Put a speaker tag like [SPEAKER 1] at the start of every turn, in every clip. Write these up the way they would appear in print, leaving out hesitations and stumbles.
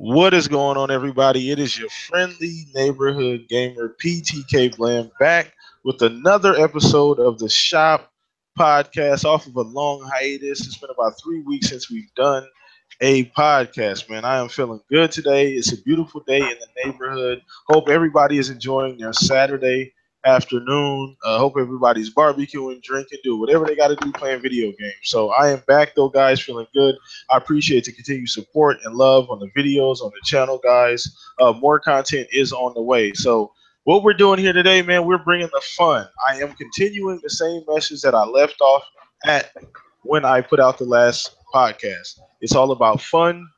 [SPEAKER 1] What is going on, everybody? It is your friendly neighborhood gamer PTK BLAM back with another episode of the Shop podcast off of a long hiatus. It's been about 3 weeks since we've done a podcast, man. I am feeling good today. It's a beautiful day in the neighborhood. Hope everybody is enjoying their Saturday afternoon. Hope everybody's barbecuing, drinking, doing whatever they got to do, playing video games. So I am back, though, guys, feeling good. I appreciate the continued support and love on the videos, on the channel, guys. More content is on the way. So what we're doing here today, man, we're bringing the fun. I am continuing the same message that I left off at when I put out the last podcast. It's all about fun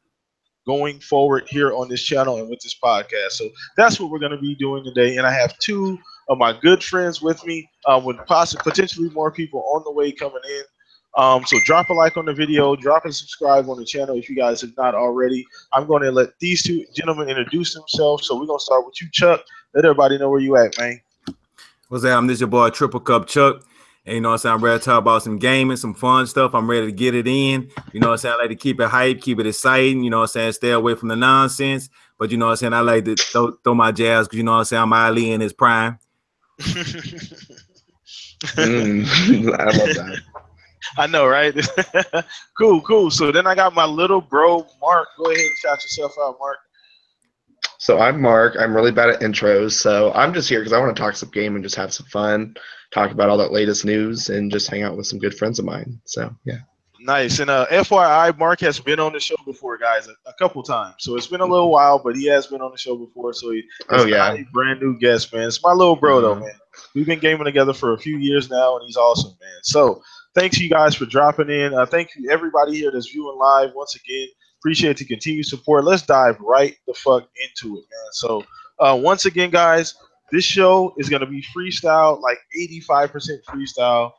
[SPEAKER 1] going forward here on this channel and with this podcast. So that's what we're going to be doing today. And I have two of my good friends with me, with potentially more people on the way coming in. So drop a like on the video, drop and subscribe on the channel if you guys have not already. I'm going to let these two gentlemen introduce themselves. So we're going to start with you, Chuck. Let everybody know where you at, man.
[SPEAKER 2] What's up? This your boy Triple Cup Chuck. And you know what I'm saying? I'm ready to talk about some gaming, some fun stuff. I'm ready to get it in. You know what I'm saying? I like to keep it hype, keep it exciting. You know what I'm saying? Stay away from the nonsense. But you know what I'm saying? I like to throw my jazz because you know what I'm saying? I'm Ali in his prime.
[SPEAKER 3] I love that.
[SPEAKER 1] I know, right? Cool. So then I got my little bro, Mark. Go ahead and shout yourself out, Mark.
[SPEAKER 3] So I'm Mark. I'm really bad at intros, so I'm just here because I want to talk some game and just have some fun, talk about all that latest news, and just hang out with some good friends of mine. So, yeah.
[SPEAKER 1] Nice. And FYI, Mark has been on the show before, guys, a couple times. So it's been a little while, but he has been on the show before. So he's not a brand new guest, man. It's my little bro, though, man. We've been gaming together for a few years now, and he's awesome, man. So thanks you guys for dropping in. Thank you, everybody here that's viewing live once again. Appreciate the continued support. Let's dive right the fuck into it, man. So once again, guys, this show is going to be freestyle, like 85% freestyle.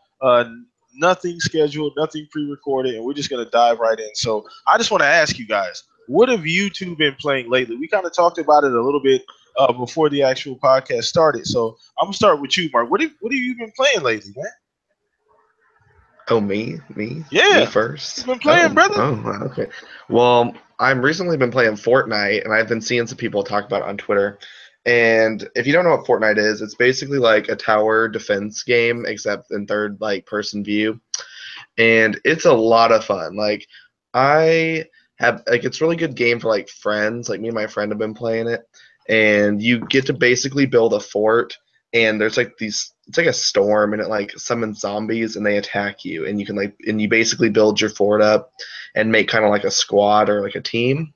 [SPEAKER 1] Nothing scheduled, nothing pre-recorded, and we're just going to dive right in. So I just want to ask you guys, what have you two been playing lately? We kind of talked about it a little bit before the actual podcast started. So I'm going to start with you, Mark. What have you been playing lately, man?
[SPEAKER 3] Oh, me?
[SPEAKER 1] Yeah.
[SPEAKER 3] Me first?
[SPEAKER 1] You've been playing, brother?
[SPEAKER 3] Oh, okay. Well, I've recently been playing Fortnite, and I've been seeing some people talk about it on Twitter. And if you don't know what Fortnite is, it's basically like a tower defense game, except in third person view. And it's a lot of fun. Like it's a really good game for like friends. Like me and my friend have been playing it. And you get to basically build a fort, and there's like it's like a storm, and it like summons zombies and they attack you, and you basically build your fort up and make kind of like a squad or like a team.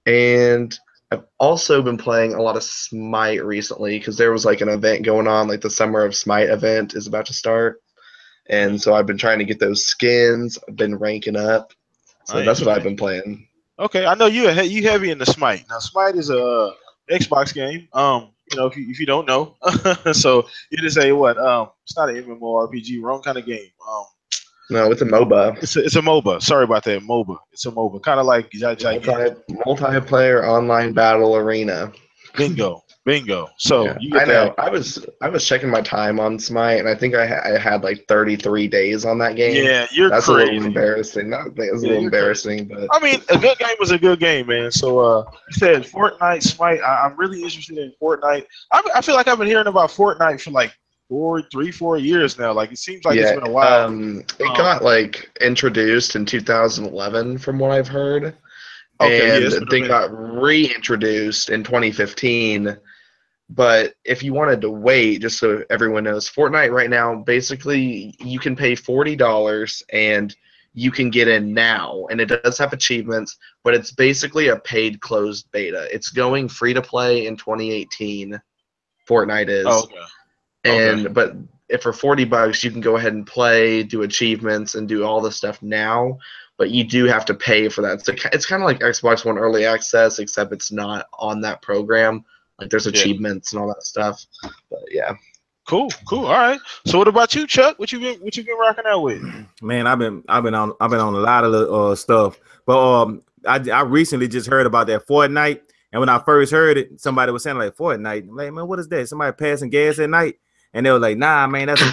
[SPEAKER 3] And I've also been playing a lot of Smite recently because there was like an event going on, like the Summer of Smite event is about to start. And so I've been trying to get those skins. I've been ranking up. So that's what I've been playing.
[SPEAKER 1] Okay, I know you heavy in the Smite. Now, Smite is a Xbox game. You know, if you don't know, so it is a what? It's not an MMORPG, wrong kind of game.
[SPEAKER 3] No, it's a MOBA.
[SPEAKER 1] It's a MOBA. Sorry about that, MOBA. It's a MOBA, kind of like
[SPEAKER 3] multiplayer online battle arena.
[SPEAKER 1] Bingo. So
[SPEAKER 3] yeah,
[SPEAKER 1] you get
[SPEAKER 3] that. I was checking my time on Smite, and I think I had like 33 days on that game.
[SPEAKER 1] Yeah,
[SPEAKER 3] that's
[SPEAKER 1] crazy.
[SPEAKER 3] A little embarrassing. It's a little embarrassing, but
[SPEAKER 1] I mean, a good game was a good game, man. So you said Fortnite, Smite. I'm really interested in Fortnite. I feel like I've been hearing about Fortnite for like 4 years now. Like it seems like it's been a while.
[SPEAKER 3] It got like introduced in 2011, from what I've heard. Okay, and they got reintroduced in 2015. But if you wanted to wait, just so everyone knows, Fortnite right now, basically you can pay $40 and you can get in now. And it does have achievements, but it's basically a paid closed beta. It's going free to play in 2018. Fortnite is.
[SPEAKER 1] Oh, okay.
[SPEAKER 3] But if for $40 you can go ahead and play, do achievements, and do all this stuff now. But you do have to pay for that. So it's kind of like Xbox One Early Access, except it's not on that program. Like there's achievements and all that stuff. But yeah.
[SPEAKER 1] Cool. All right. So what about you, Chuck? What you been rocking out with?
[SPEAKER 2] Man, I've been on a lot of stuff. But I recently just heard about that Fortnite, and when I first heard it, somebody was saying like Fortnite. I'm like, man, what is that? Somebody passing gas at night? And they were like, nah, man, that's a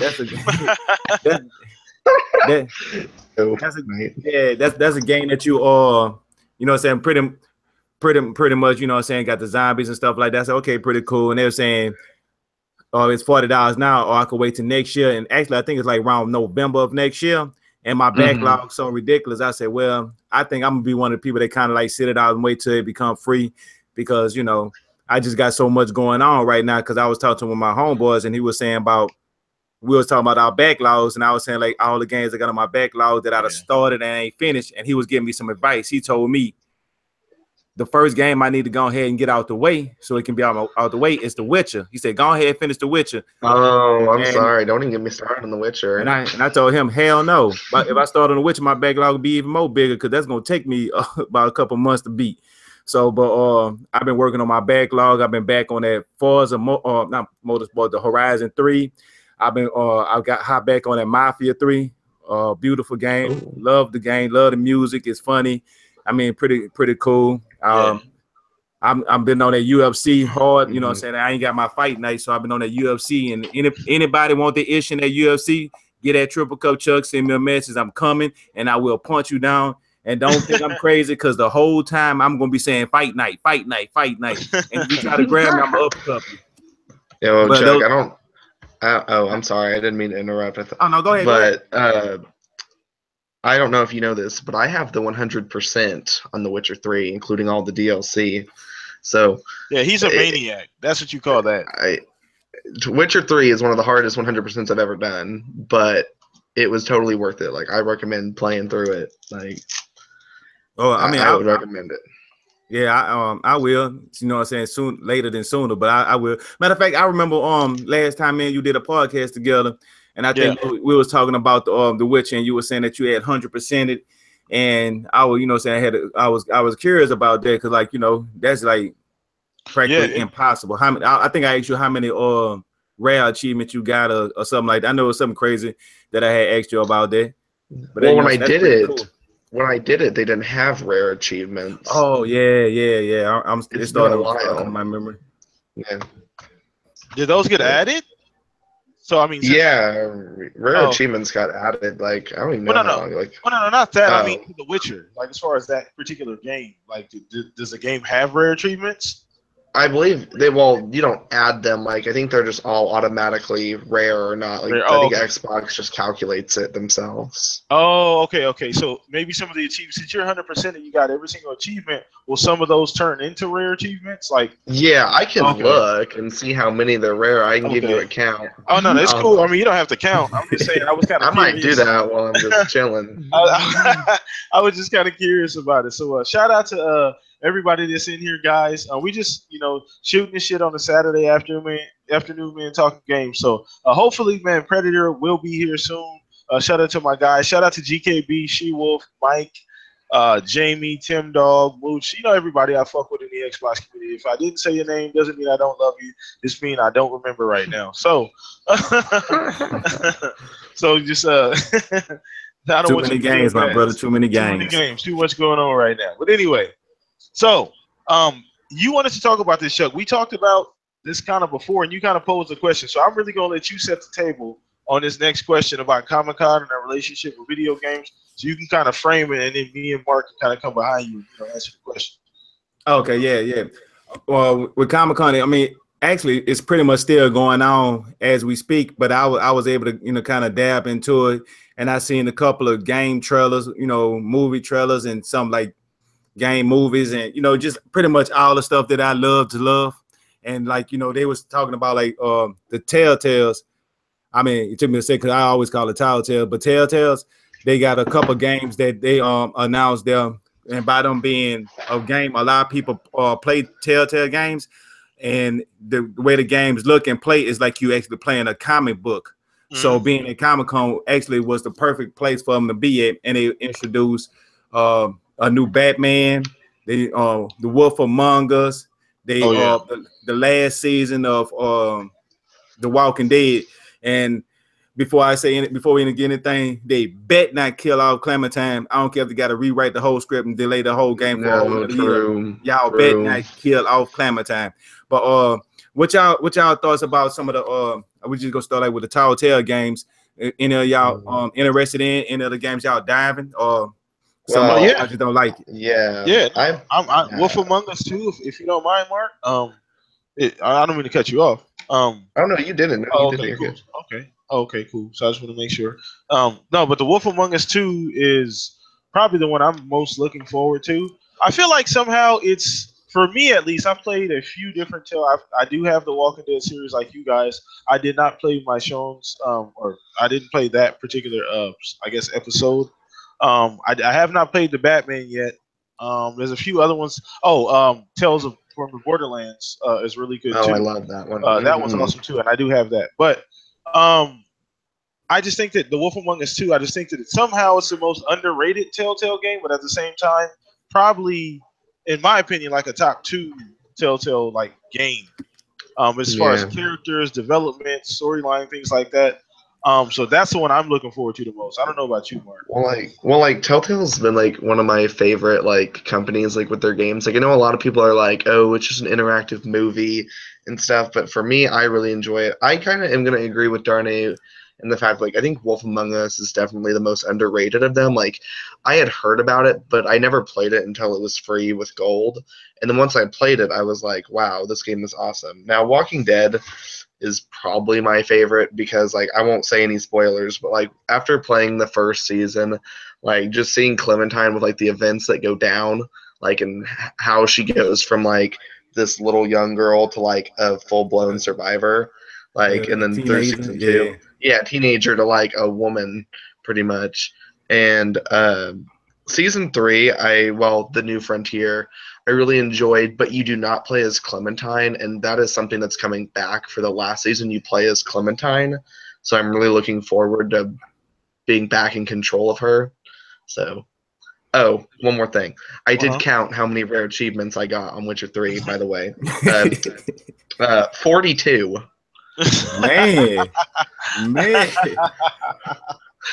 [SPEAKER 2] game that you you know what I'm saying, pretty much, you know what I'm saying, got the zombies and stuff like that. I said, okay, pretty cool. And they were saying, oh, it's $40 now, or I could wait till next year. And actually, I think it's like around November of next year. And my backlog's so ridiculous. I said, well, I think I'm gonna be one of the people that kind of like sit it out and wait till it become free, because you know I just got so much going on right now. Because I was talking to one of my homeboys, and he was saying about we was talking about our backlogs, and I was saying like all the games I got on my backlog that I'd started and ain't finished, and he was giving me some advice. He told me the first game I need to go ahead and get out the way so it can be out the way is The Witcher. He said, go ahead and finish The Witcher.
[SPEAKER 3] Oh, I'm sorry. Don't even get me started on The Witcher.
[SPEAKER 2] And I told him, hell no. But if I start on The Witcher, my backlog will be even more bigger, because that's going to take me about a couple months to beat. So, but I've been working on my backlog. I've been back on that Forza, not Motorsport, the Horizon 3. I've got hot back on that Mafia 3. Beautiful game. Ooh. Love the game. Love the music. It's funny. I mean, pretty cool. I've been on that UFC hard, you know what I'm saying? I ain't got my fight night, so I've been on that UFC. And anybody want the ish in that UFC, get that Triple Cup Chuck, send me a message. I'm coming, and I will punch you down. And don't think I'm crazy, because the whole time I'm gonna be saying fight night, fight night, fight night. And if you try to grab me, I'm gonna uppercut you.
[SPEAKER 3] Yo, Chuck, I'm sorry, I didn't mean to interrupt.
[SPEAKER 2] Oh no, go ahead.
[SPEAKER 3] But I don't know if you know this, but I have the 100% on The Witcher 3, including all the DLC. So
[SPEAKER 1] yeah, he's a maniac. That's what you call that.
[SPEAKER 3] Witcher 3 is one of the hardest 100% I've ever done, but it was totally worth it. Like, I recommend playing through it. Like, I would recommend it.
[SPEAKER 2] Yeah, I will. You know what I'm saying? Later than sooner, but I will. Matter of fact, I remember last time, man, you did a podcast together. And I think we was talking about the Witcher, and you were saying that you had 100% it, and I was, you know, saying I was curious about that, because like, you know, that's like practically impossible. How many? I think I asked you how many rare achievements you got or something like that. I know it was something crazy that I had asked you about that. But
[SPEAKER 3] well, when I did it, they didn't have rare achievements.
[SPEAKER 2] Oh yeah. It's starting to in my memory.
[SPEAKER 3] Yeah.
[SPEAKER 1] Did those get added? So I mean,
[SPEAKER 3] rare achievements got added. Like, I don't even know how long. Like,
[SPEAKER 1] no, not that. I mean, The Witcher. Like, as far as that particular game, like, does the game have rare achievements?
[SPEAKER 3] I believe you don't add them. Like, I think they're just all automatically rare or not. Like, I think Xbox just calculates it themselves.
[SPEAKER 1] Oh, okay. So maybe some of the achievements, since you're 100% and you got every single achievement, will some of those turn into rare achievements? Like,
[SPEAKER 3] yeah, I can look and see how many they're rare. I can give you a count.
[SPEAKER 1] Oh no, that's cool. I mean, you don't have to count. I'm just saying, I was kind of.
[SPEAKER 3] I might do that while I'm just chilling.
[SPEAKER 1] I was just kind of curious about it. So shout out to everybody that's in here, guys. We just, you know, shooting the shit on a Saturday afternoon, man, talking games. So hopefully, man, Predator will be here soon. Shout out to my guys. Shout out to GKB, She-Wolf, Mike, Jamie, Tim Dog, Mooch. You know, everybody I fuck with in the Xbox community. If I didn't say your name, doesn't mean I don't love you. Just mean I don't remember right now. So, so just I don't
[SPEAKER 2] too
[SPEAKER 1] want
[SPEAKER 2] many
[SPEAKER 1] you
[SPEAKER 2] games, my brother. Too many games.
[SPEAKER 1] Too many games. Too much going on right now. But anyway. So, you wanted to talk about this, Chuck. We talked about this kind of before, and you kind of posed a question. So I'm really going to let you set the table on this next question about Comic-Con and our relationship with video games, so you can kind of frame it, and then me and Mark can kind of come behind you and, you know, answer the question.
[SPEAKER 2] Okay, yeah. Well, with Comic-Con, I mean, actually, it's pretty much still going on as we speak, but I was able to, you know, kind of dab into it, and I seen a couple of game trailers, you know, movie trailers, and some like game movies, and you know, just pretty much all the stuff that I love to love. And like, you know, they was talking about like the Telltales. I mean, it took me a second, because I always call it Telltale, but Telltales, they got a couple games that they announced there, and by them being a game, a lot of people play Telltale games, and the way the games look and play is like you actually playing a comic book. So being at Comic-Con actually was the perfect place for them to be at, and they introduced a new Batman, the Wolf Among Us, the last season of The Walking Dead. And before we even get anything, they bet not kill off Clementine. I don't care if they got to rewrite the whole script and delay the whole game for a whole year. Y'all bet not kill off Clementine. But what y'all thoughts about some of the we just gonna start like with the Telltale games? Any of y'all interested in any of the games y'all diving?
[SPEAKER 3] Well,
[SPEAKER 1] yeah.
[SPEAKER 2] I just don't like it.
[SPEAKER 3] Yeah.
[SPEAKER 1] Yeah,
[SPEAKER 3] Yeah.
[SPEAKER 1] Wolf Among Us too. If you don't mind, Mark. I don't mean to cut you off.
[SPEAKER 3] Oh no, you didn't. No, you
[SPEAKER 1] Oh,
[SPEAKER 3] didn't.
[SPEAKER 1] okay,
[SPEAKER 3] You're
[SPEAKER 1] cool.
[SPEAKER 3] good.
[SPEAKER 1] Okay, okay, cool. So I just want to make sure. No, but the Wolf Among Us 2 is probably the one I'm most looking forward to. I feel like somehow it's for me at least. I've played a few different I do have the Walking Dead series like you guys. I did not play my Shones, or I didn't play that particular, I guess episode. I have not played the Batman yet. There's a few other ones. Oh, Tales of from the Borderlands is really good
[SPEAKER 3] Oh, I
[SPEAKER 1] too.
[SPEAKER 3] love that one.
[SPEAKER 1] That one's awesome too, and I do have that. But um, I just think that the Wolf Among Us 2, I just think that somehow it's the most underrated Telltale game, but at the same time, probably, in my opinion, like a top two Telltale like game. As far as
[SPEAKER 3] Yeah.
[SPEAKER 1] characters, development, storyline, things like that. So that's the one I'm looking forward to the most. I don't know about you, Mark.
[SPEAKER 3] Well, Telltale's been like one of my favorite like companies like with their games. Like I know a lot of people are like, oh, it's just an interactive movie and stuff, but for me, I really enjoy it. I kind of am gonna agree with Darnay in the fact like I think Wolf Among Us is definitely the most underrated of them. Like I had heard about it, but I never played it until it was free with gold. And then once I played it, I was like, wow, this game is awesome. Now, Walking Dead is probably my favorite because like I won't say any spoilers, but like after playing the first season, like just seeing Clementine with like the events that go down, like and how she goes from like this little young girl to like a full blown survivor, like and then through
[SPEAKER 2] Teenager,
[SPEAKER 3] season
[SPEAKER 2] yeah.
[SPEAKER 3] 2, yeah, teenager to like a woman pretty much, and season 3, the New Frontier, I really enjoyed, but you do not play as Clementine, and that is something that's coming back for the last season. You play as Clementine, so I'm really looking forward to being back in control of her. So, oh, one more thing. I did count how many rare achievements I got on Witcher 3, by the way. 42.
[SPEAKER 2] Man.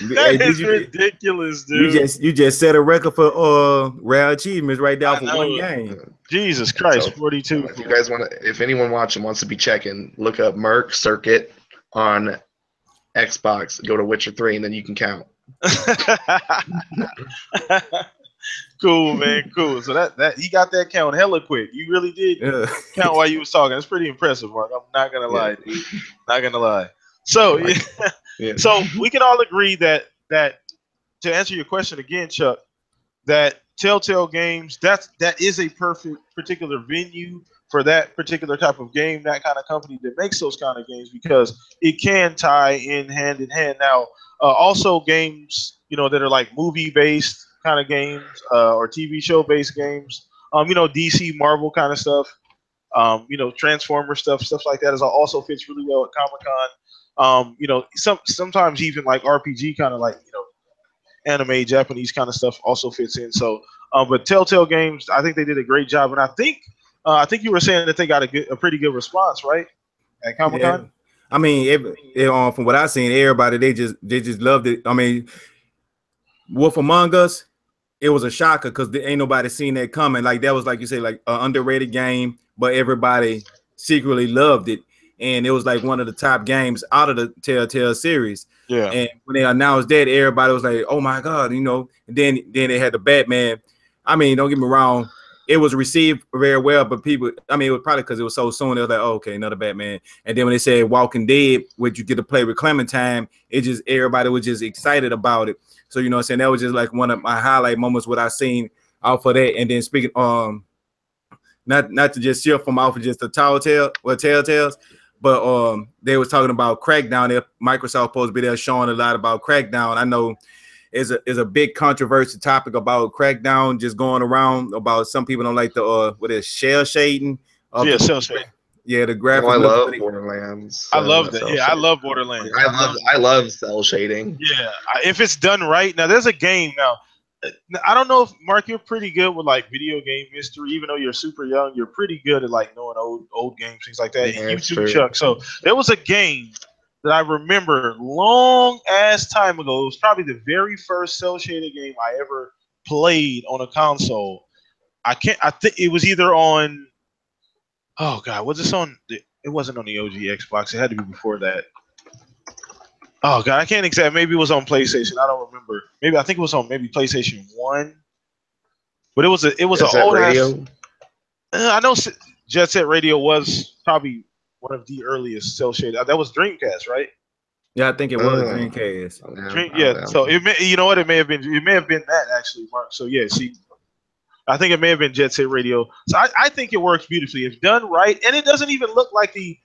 [SPEAKER 1] That is ridiculous, dude.
[SPEAKER 2] You just set a record for rare achievements right there for one game.
[SPEAKER 1] Jesus Christ,
[SPEAKER 3] So,
[SPEAKER 1] 42.
[SPEAKER 3] if you guys want to, if anyone watching wants to be checking, look up Merc Circuit on Xbox. Go to Witcher 3, and then you can count.
[SPEAKER 1] Cool, man. Cool. So that he got that count hella quick. You really did count while you was talking. That's pretty impressive, Mark. I'm not gonna lie, dude. Not gonna lie. So so we can all agree that to answer your question again, Chuck, that Telltale Games, that is a perfect particular venue for that particular type of game, that kind of company that makes those kind of games, because it can tie in hand. Now, also games, that are like movie based kind of games, or TV show based games, DC, Marvel kind of stuff, Transformer stuff like that also fits really well at Comic-Con. Sometimes even like RPG kind of like, anime, Japanese kind of stuff also fits in. So, but Telltale Games, I think they did a great job, and I think you were saying that they got a pretty good response, right, at Comic-Con?
[SPEAKER 2] Yeah. I mean, from what I've seen, everybody they just loved it. I mean, Wolf Among Us, it was a shocker because there ain't nobody seen that coming. Like that was, like you say, like an underrated game, but everybody secretly loved it, and it was like one of the top games out of the Telltale series.
[SPEAKER 1] Yeah.
[SPEAKER 2] And when they announced that, everybody was like, "Oh my god!" And then they had the Batman. I mean, don't get me wrong, it was received very well, but people, I mean, it was probably because it was so soon. They was like, "Oh, okay, another Batman." And then when they said Walking Dead, which you get to play with Clementine, it just everybody was just excited about it. So what I'm saying, that was just like one of my highlight moments what I seen off of that. And then speaking, not to just shift from off of just the Telltales, but they was talking about Crackdown. There, Microsoft supposed to be there showing a lot about Crackdown. I know is a big controversial topic about Crackdown just going around about some people don't like the shell shading.
[SPEAKER 1] Shell shading.
[SPEAKER 2] Yeah, the graphics.
[SPEAKER 3] I love Borderlands.
[SPEAKER 1] I love that. Yeah, I love Borderlands.
[SPEAKER 3] I love cell shading.
[SPEAKER 1] Yeah, if it's done right. Now, there's a game now. I don't know if Mark, you're pretty good with like video game history, even though you're super young. You're pretty good at like knowing old games, things like that.
[SPEAKER 3] Yeah,
[SPEAKER 1] And you too, Chuck. So there was a game that I remember long ass time ago. It was probably the very first cell shaded game I ever played on a console. I think it was either on. Oh God, was this on? It wasn't on the OG Xbox. It had to be before that. Oh God, I can't exactly. Maybe it was on PlayStation. I don't remember. Maybe I think it was on maybe PlayStation 1. But it was an
[SPEAKER 3] Is that
[SPEAKER 1] old ass.
[SPEAKER 3] radio?
[SPEAKER 1] I know Jet Set Radio was probably one of the earliest cell shaded. That was Dreamcast, right?
[SPEAKER 2] Yeah, I think it was Dreamcast.
[SPEAKER 1] Yeah. So it may, you know what, it may have been that actually, Mark. So yeah, see, I think it may have been Jet Set Radio. So I think it works beautifully if done right, and it doesn't even look like the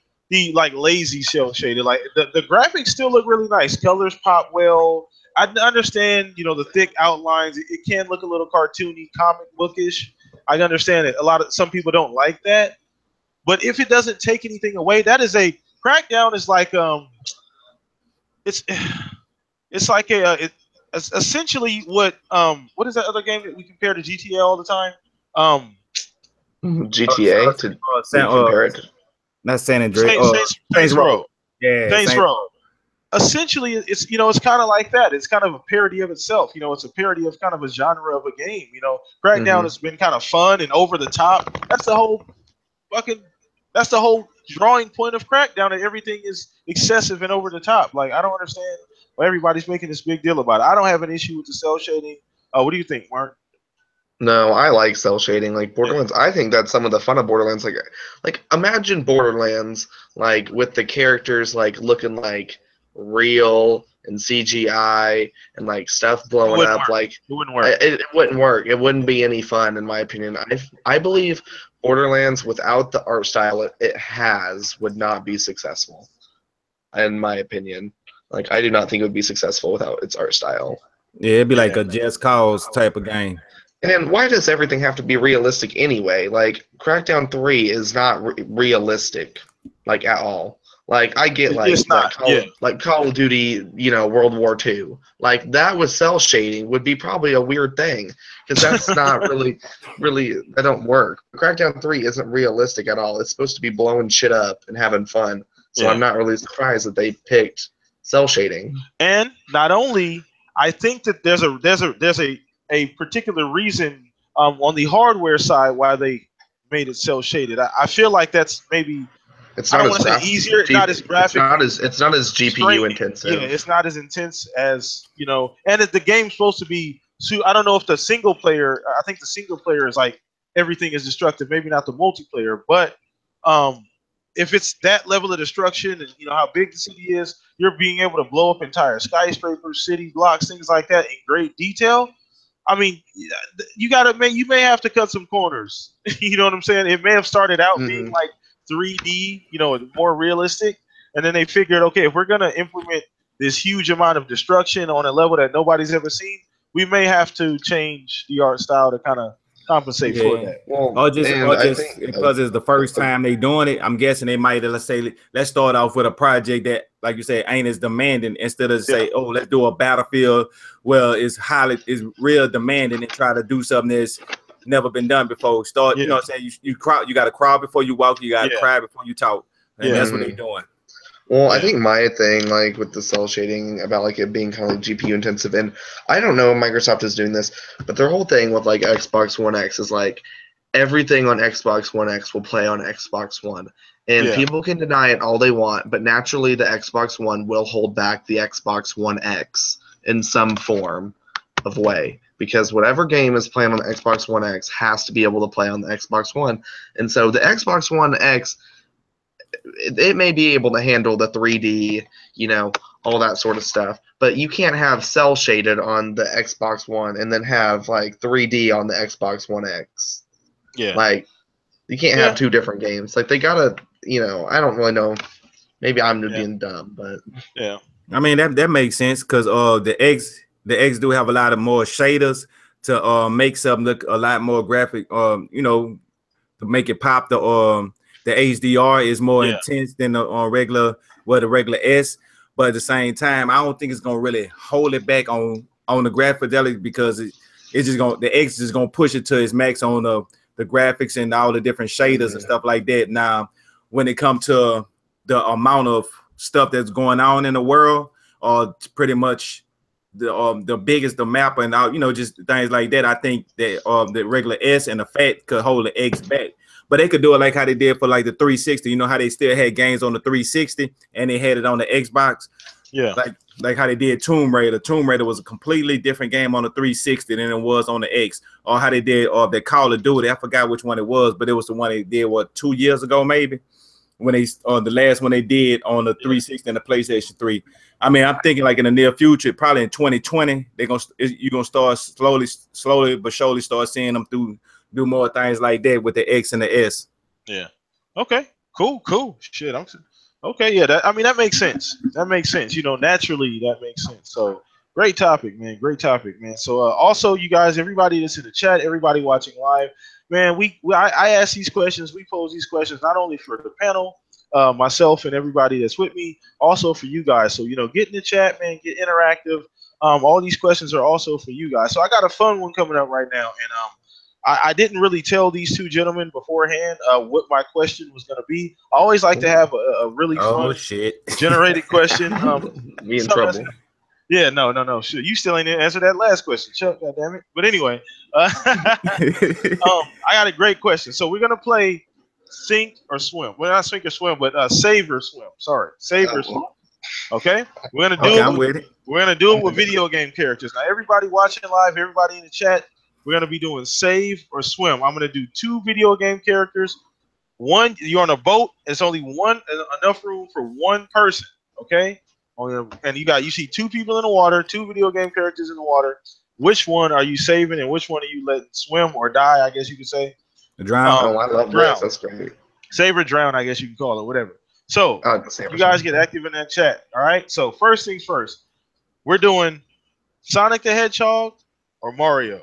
[SPEAKER 1] like lazy cell shaded. Like the graphics still look really nice. Colors pop well. I understand, the thick outlines. It can look a little cartoony, comic bookish. I understand it. Some people don't like that, but if it doesn't take anything away, that is a Crackdown is like it's like it's essentially what is that other game that we compare to GTA all the time?
[SPEAKER 3] GTA to compare it to.
[SPEAKER 2] Not San Andreas.
[SPEAKER 1] Saints Row.
[SPEAKER 2] Yeah,
[SPEAKER 1] Saints Row. Essentially, it's it's kind of like that. It's kind of a parody of itself. It's a parody of kind of a genre of a game. Crackdown has been kind of fun and over the top. That's the whole drawing point of Crackdown, that everything is excessive and over the top. Like, I don't understand why everybody's making this big deal about it. I don't have an issue with the cell shading. What do you think, Mark?
[SPEAKER 3] No, I like cell shading. Like Borderlands, I think that's some of the fun of Borderlands. Like imagine Borderlands like with the characters like looking like real and CGI and like stuff blowing up. Like
[SPEAKER 1] it wouldn't work.
[SPEAKER 3] It wouldn't work. It wouldn't be any fun, in my opinion. I believe Borderlands without the art style it has would not be successful, in my opinion. Like I do not think it would be successful without its art style.
[SPEAKER 2] Yeah, it'd be like a Just Cause type of game.
[SPEAKER 3] And why does everything have to be realistic anyway? Like Crackdown 3 is not realistic, like at all. Like I get like Call of Duty, World War II. Like that with cell shading would be probably a weird thing because that's not really that don't work. Crackdown 3 isn't realistic at all. It's supposed to be blowing shit up and having fun. So I'm not really surprised that they picked cell shading.
[SPEAKER 1] And not only, I think that there's a particular reason on the hardware side why they made it cell shaded. I feel like that's maybe
[SPEAKER 3] it's not as
[SPEAKER 1] easier, not as graphic.
[SPEAKER 3] It's not as GPU intensive.
[SPEAKER 1] Yeah, it's not as intense as and the game's supposed to be. So I don't know if the single player. I think the single player is like everything is destructive. Maybe not the multiplayer, but if it's that level of destruction and how big the city is, you're being able to blow up entire skyscrapers, city blocks, things like that in great detail. I mean, you may have to cut some corners. You know what I'm saying? It may have started out being like 3D, more realistic, and then they figured, okay, if we're gonna implement this huge amount of destruction on a level that nobody's ever seen, we may have to change the art style to kind of compensate for that.
[SPEAKER 2] Or just because it's the first time they doing it, I'm guessing they might let's start off with a project that, like you say, ain't as demanding, instead of say, oh, let's do a Battlefield it's real demanding, and try to do something that's never been done before. Start, you know what I'm saying? You got to crawl before you walk, you got to cry before you talk, and that's what they're doing.
[SPEAKER 3] Well, I think my thing, like with the cell shading, about like it being kind of like GPU intensive, and I don't know if Microsoft is doing this, but their whole thing with like Xbox One X is like everything on Xbox One X will play on Xbox One, and people can deny it all they want, but naturally the Xbox One will hold back the Xbox One X in some form of way, because whatever game is playing on the Xbox One X has to be able to play on the Xbox One, and so the Xbox One X, it may be able to handle the 3D, all that sort of stuff, but you can't have cell shaded on the Xbox One and then have like 3D on the Xbox One X. Yeah. Like you can't have two different games. Like they gotta, I don't really know. Maybe I'm being dumb, but
[SPEAKER 2] I mean that makes sense because the X do have a lot of more shaders to make something look a lot more graphic. To make it pop. The HDR is more intense than the regular S, but at the same time, I don't think it's gonna really hold it back on the graphic fidelity, because it's just the X is just gonna push it to its max on the graphics and all the different shaders and stuff like that. Now, when it comes to the amount of stuff that's going on in the world, pretty much the biggest the map and all, just things like that, I think that the regular S and the Fat could hold the X back. But they could do it like how they did for like the 360. You know how they still had games on the 360 and they had it on the Xbox.
[SPEAKER 1] Yeah.
[SPEAKER 2] Like how they did Tomb Raider. Tomb Raider was a completely different game on the 360 than it was on the X. Or how they did, or they Call of Duty. I forgot which one it was, but it was the one they did 2 years ago maybe, when they the last one they did on the 360 and the PlayStation 3. I mean, I'm thinking like in the near future, probably in 2020, you're gonna start slowly but surely start seeing them do more things like that with the X and the S.
[SPEAKER 1] Yeah. Okay. Cool. Shit. Okay. Yeah. I mean, that makes sense. That makes sense. You know, naturally, that makes sense. So, great topic, man. Great topic, man. So, also, you guys, everybody that's in the chat, everybody watching live, man, I ask these questions. We pose these questions not only for the panel, myself and everybody that's with me, also for you guys. So, you know, get in the chat, man. Get interactive. All these questions are also for you guys. So, I got a fun one coming up right now, and I didn't really tell these two gentlemen beforehand what my question was going to be. I always like to have a really fun generated question.
[SPEAKER 3] Me in trouble.
[SPEAKER 1] Yeah, no. Sure. You still ain't answered that last question, Chuck. God damn it. But anyway, I got a great question. So we're going to play sink or swim. well, not sink or swim, but save or swim. Sorry, save or swim. Okay, we're going to do it. We're going to do it with video game characters. Now, everybody watching live, everybody in the chat, we're going to be doing save or swim. I'm going to do 2 video game characters. One, you're on a boat. It's only enough room for one person. Okay, and you see 2 people in the water, 2 video game characters in the water. Which one are you saving, and which one are you letting swim or die? I guess you could say.
[SPEAKER 2] Drown.
[SPEAKER 3] I love drown. This. That's great.
[SPEAKER 1] Save or drown, I guess you can call it, whatever. So you guys get active in that chat. All right. So first things first, we're doing Sonic the Hedgehog or Mario.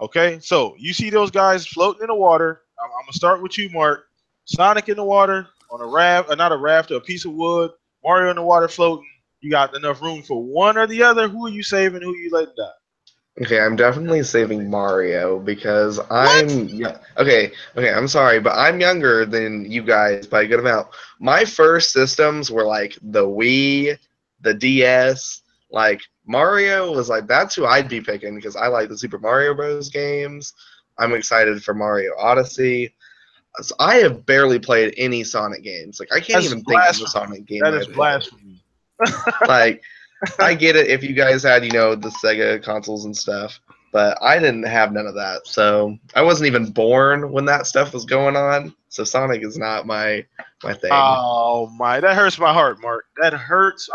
[SPEAKER 1] Okay, so you see those guys floating in the water. I'm gonna start with you, Mark. Sonic in the water on a raft, not a raft, a piece of wood. Mario in the water floating. You got enough room for one or the other. Who are you saving? Who are you letting die?
[SPEAKER 3] Okay, I'm definitely saving Mario because okay. I'm sorry, but I'm younger than you guys by a good amount. My first systems were like the Wii, the DS. Like Mario was like that's who I'd be picking because I like the Super Mario Bros. Games. I'm excited for Mario Odyssey. So I have barely played any Sonic games. Like I can't even think of the Sonic game.
[SPEAKER 1] That is blasphemy.
[SPEAKER 3] Like I get it if you guys had, the Sega consoles and stuff, but I didn't have none of that. So I wasn't even born when that stuff was going on. So Sonic is not my thing.
[SPEAKER 1] Oh my, that hurts my heart, Mark. That hurts.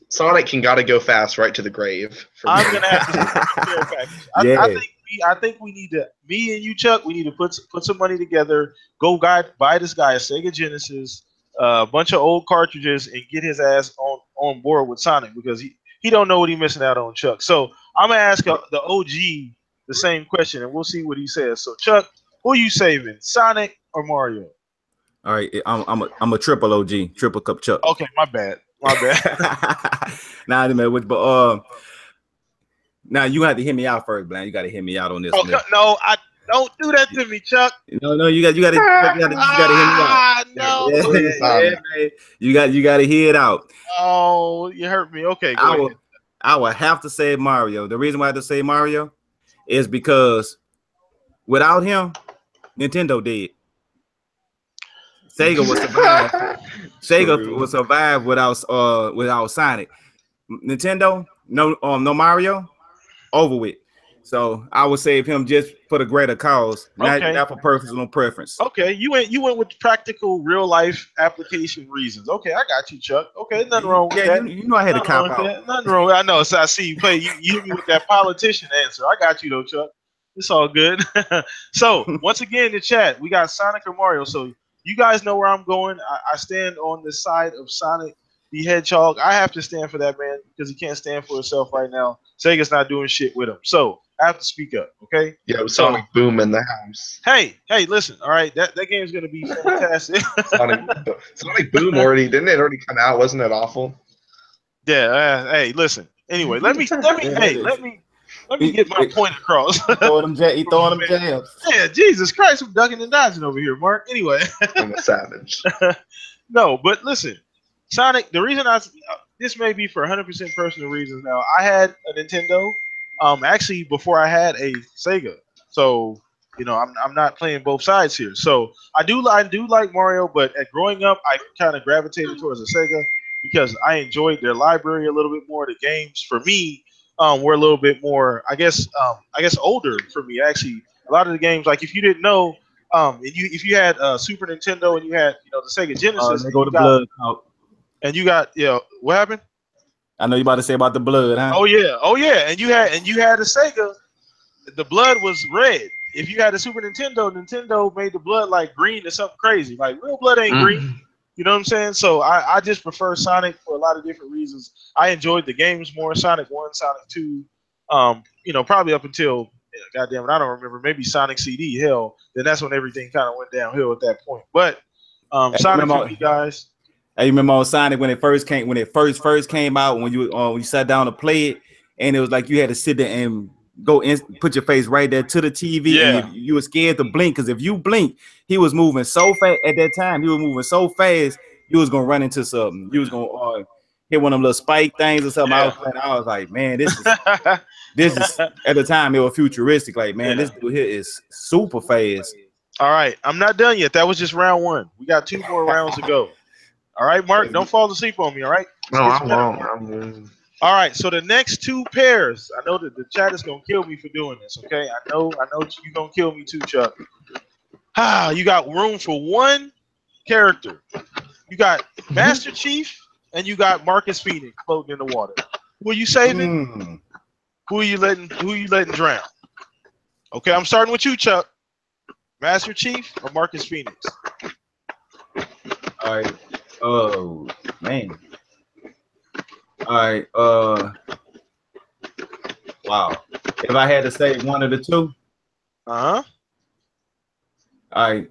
[SPEAKER 3] Sonic can gotta go fast right to the grave.
[SPEAKER 1] I'm gonna have to I think we need to, me and you, Chuck, we need to put some money together, go buy this guy a Sega Genesis, a bunch of old cartridges, and get his ass on board with Sonic because he don't know what he's missing out on, Chuck. So I'm gonna ask the OG the same question, and we'll see what he says. So Chuck, who are you saving, Sonic or Mario?
[SPEAKER 2] All right, I'm a triple OG, triple cup Chuck.
[SPEAKER 1] Okay, my bad.
[SPEAKER 2] Nah, but now you have to hear me out first, Bland. You got to hear me out on this.
[SPEAKER 1] Oh, no, I don't do that to me, Chuck.
[SPEAKER 2] No, you got to hear me out.
[SPEAKER 1] No,
[SPEAKER 2] you got to hear it out.
[SPEAKER 1] Oh, you hurt me. Okay, go ahead.
[SPEAKER 2] I will have to say Mario. The reason why I have to say Mario is because without him, Nintendo dead. Sega would survive. Sega would survive without Sonic. Nintendo, no Mario, over with. So I would save him just for the greater cause, not for personal preference.
[SPEAKER 1] Okay, you went with practical, real life application reasons. Okay, I got you, Chuck. Okay, nothing wrong with that.
[SPEAKER 2] You know I had to cop out.
[SPEAKER 1] Nothing wrong. I know. So I see you play. You hit me with that politician answer. I got you though, Chuck. It's all good. So once again, in the chat, we got Sonic or Mario. So you guys know where I'm going. I stand on the side of Sonic the Hedgehog. I have to stand for that man because he can't stand for himself right now. Sega's not doing shit with him. So I have to speak up, okay?
[SPEAKER 3] Yeah, Sonic Boom in the house.
[SPEAKER 1] Hey, listen, all right? That game is going to be fantastic.
[SPEAKER 3] Sonic Boom didn't it already come out? Wasn't it awful?
[SPEAKER 1] Yeah, hey, listen. Anyway, let me get my point across.
[SPEAKER 2] He throwing them jabs.
[SPEAKER 1] Yeah, Jesus Christ, I'm ducking and dodging over here, Mark. Anyway.
[SPEAKER 3] I'm a savage.
[SPEAKER 1] No, but listen. Sonic, the reason this may be for 100% personal reasons now. I had a Nintendo, actually before I had a Sega. So, I'm not playing both sides here. So I do like Mario, but growing up, I kind of gravitated towards a Sega. because I enjoyed their library a little bit more. The games for me were a little bit more, I guess older for me. Actually, a lot of the games, like if you didn't know, if you had Super Nintendo and you had the Sega Genesis,
[SPEAKER 2] There go the blood out.
[SPEAKER 1] and you got what happened?
[SPEAKER 2] I know you about to say about the blood, huh?
[SPEAKER 1] Oh yeah, and you had a Sega. The blood was red. If you had a Super Nintendo, Nintendo made the blood like green or something crazy. Like real blood ain't green. You know what I'm saying? So I just prefer Sonic for a lot of different reasons. I enjoyed the games more. Sonic 1, Sonic 2. Probably up until goddamn it, I don't remember. Maybe Sonic CD. Hell, then that's when everything kind of went downhill at that point. But Sonic for me, guys.
[SPEAKER 2] I remember on Sonic when it first came out, when you sat down to play it, and it was like you had to sit there and go in, put your face right there to the TV,
[SPEAKER 1] Yeah.
[SPEAKER 2] and you were scared to blink, because if you blink, he was moving so fast at that time. He was moving so fast, you was gonna run into something. You was gonna hit one of them little spike things or something.
[SPEAKER 1] Yeah.
[SPEAKER 2] I was like, man, this is at the time it was futuristic. Like, man, this dude here is super fast.
[SPEAKER 1] All right, I'm not done yet. That was just round 1. We got 2 more rounds to go. All right, Mark, don't fall asleep on me. All right.
[SPEAKER 3] No, I won't.
[SPEAKER 1] All right, so the next 2 pairs, I know that the chat is gonna kill me for doing this. Okay, I know you're gonna kill me too, Chuck. You got room for 1 character. You got Master Chief and you got Marcus Phoenix floating in the water. Who are you saving? Who are you letting drown? Okay, I'm starting with you, Chuck. Master Chief or Marcus Phoenix?
[SPEAKER 2] All right. Oh man. All right. Wow. If I had to say one of the 2.
[SPEAKER 1] All
[SPEAKER 2] right.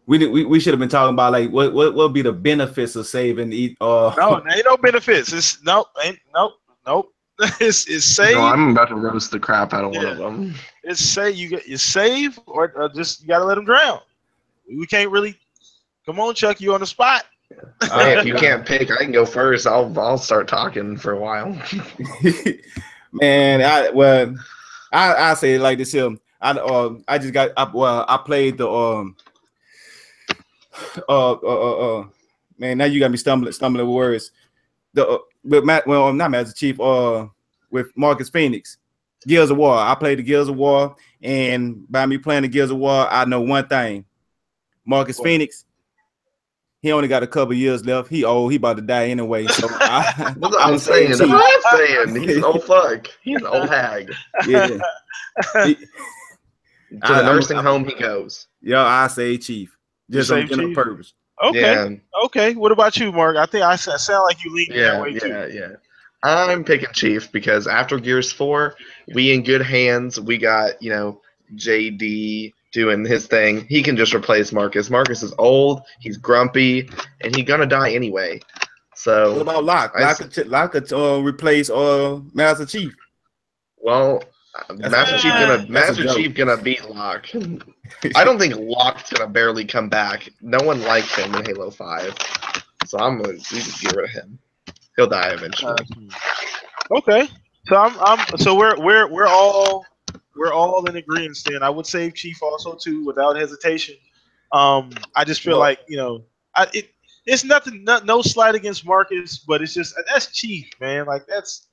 [SPEAKER 2] We should have been talking about like what would be the benefits of saving the
[SPEAKER 1] No, ain't no benefits. It's nope. It's save.
[SPEAKER 3] No, I'm about to roast the crap out of one of them.
[SPEAKER 1] It's say you save or just you gotta let them drown. We can't really. Come on, Chuck, you on the spot.
[SPEAKER 3] Hey, if you can't pick, I can go first. I'll start talking for a while.
[SPEAKER 2] Man, I say it like this here. I played the man, now you got me stumbling with words. Not Master Chief, with Marcus Phoenix, Gears of War. I played the Gears of War, and by me playing the Gears of War, I know one thing: Marcus Phoenix, he only got a couple years left. He about to die anyway. So
[SPEAKER 3] I'm saying. He's an old fuck. He's an old hag.
[SPEAKER 2] Yeah.
[SPEAKER 3] To the nursing home he goes.
[SPEAKER 2] Yeah, I say Chief. Just on purpose.
[SPEAKER 1] Okay.
[SPEAKER 3] Yeah.
[SPEAKER 1] Okay. What about you, Mark? I think I sound like you lean that way too.
[SPEAKER 3] Yeah. I'm picking Chief because after Gears 4, we in good hands. We got, JD doing his thing. He can just replace Marcus. Marcus is old, he's grumpy, and he's gonna die anyway. So
[SPEAKER 2] what about Locke? Locke could replace Master Chief.
[SPEAKER 3] Well, Master Chief gonna beat Locke. I don't think Locke's gonna barely come back. No one liked him in Halo 5, so we just get rid of him. He'll die eventually.
[SPEAKER 1] Okay, so we're all in agreement. Then I would save Chief also too, without hesitation. I just feel like it's nothing, no slight against Marcus, but it's just that's Chief, man. Like that's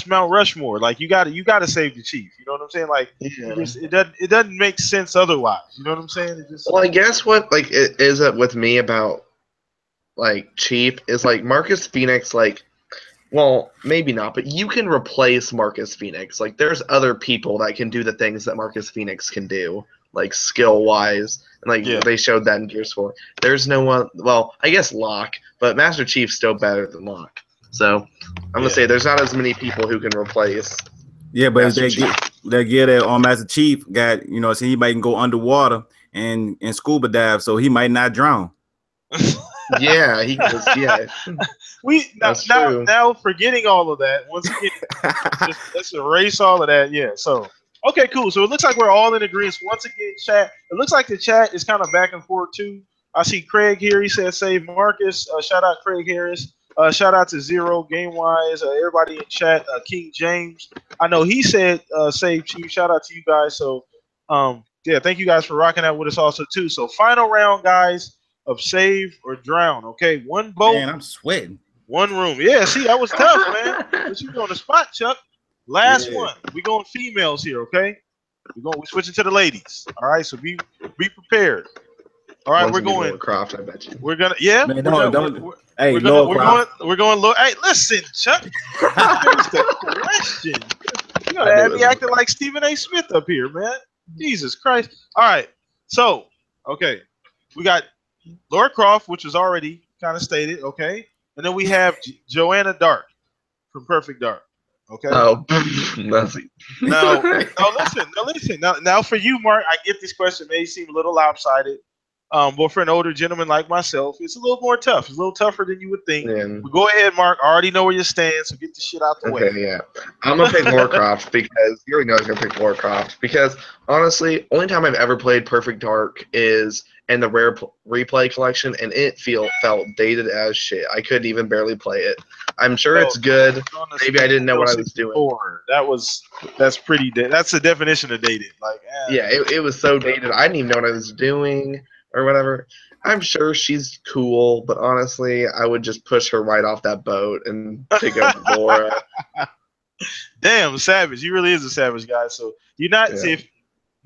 [SPEAKER 1] Mount Rushmore. Like you gotta save the Chief. You know what I'm saying? Like it doesn't make sense otherwise. You know what I'm saying?
[SPEAKER 3] Well, I guess what it is with me about Chief is Marcus Phoenix. Well, maybe not, but you can replace Marcus Phoenix. There's other people that can do the things that Marcus Phoenix can do, skill wise, and they showed that in Gears 4. There's no one. Well, I guess Locke, but Master Chief's still better than Locke. So I'm gonna say there's not as many people who can replace.
[SPEAKER 2] Yeah, but they get that on Master Chief got so he might go underwater and scuba dive, so he might not drown.
[SPEAKER 3] Yeah, he goes. Yeah,
[SPEAKER 1] now forgetting all of that. Once again, let's erase all of that. Yeah. So okay, cool. So it looks like we're all in agreement. Once again, chat. It looks like the chat is kind of back and forth too. I see Craig here. He said save Marcus. Shout out Craig Harris. Shout out to Zero Game Wise. Everybody in chat. King James. I know he said save Chief. Shout out to you guys. So thank you guys for rocking out with us also too. So final round, guys, of save or drown. Okay, one vote.
[SPEAKER 2] Man, I'm sweating.
[SPEAKER 1] One room. Yeah, see, that was tough, man. But you on the spot, Chuck. Last one. We going females here, okay? We're switching to the ladies. All right, so be prepared. All right,
[SPEAKER 3] One's
[SPEAKER 1] we're
[SPEAKER 3] gonna be
[SPEAKER 1] going.
[SPEAKER 3] Laura Croft, I bet you.
[SPEAKER 1] We're gonna. Yeah.
[SPEAKER 2] Man,
[SPEAKER 1] we're
[SPEAKER 2] hey,
[SPEAKER 1] going. We're going. Look. Hey, listen, Chuck. Finish the question. You gotta have me acting like Stephen A. Smith up here, man. Jesus Christ. All right. So, okay, we got Laura Croft, which was already kind of stated. Okay, and then we have Joanna Dark from Perfect Dark. Okay.
[SPEAKER 3] Oh, nothing.
[SPEAKER 1] Now, listen. Now, for you, Mark, I get this question may seem a little lopsided, but for an older gentleman like myself, it's a little more tough. It's a little tougher than you would think. But go ahead, Mark. I already know where you stand, so get the shit out the way.
[SPEAKER 3] Okay, yeah. I'm gonna pick Laura Croft because you already know I was gonna pick Laura Croft because honestly, only time I've ever played Perfect Dark is in the Rare Replay collection, and it felt dated as shit. I couldn't even barely play it. I'm sure it's good. Maybe I didn't know what I was doing.
[SPEAKER 1] That's pretty. That's the definition of dated. Like,
[SPEAKER 3] yeah, it was so dated. I didn't even know what I was doing or whatever. I'm sure she's cool, but honestly, I would just push her right off that boat and take over Laura.
[SPEAKER 1] Damn, savage. He really is a savage guy. So you're not. Yeah.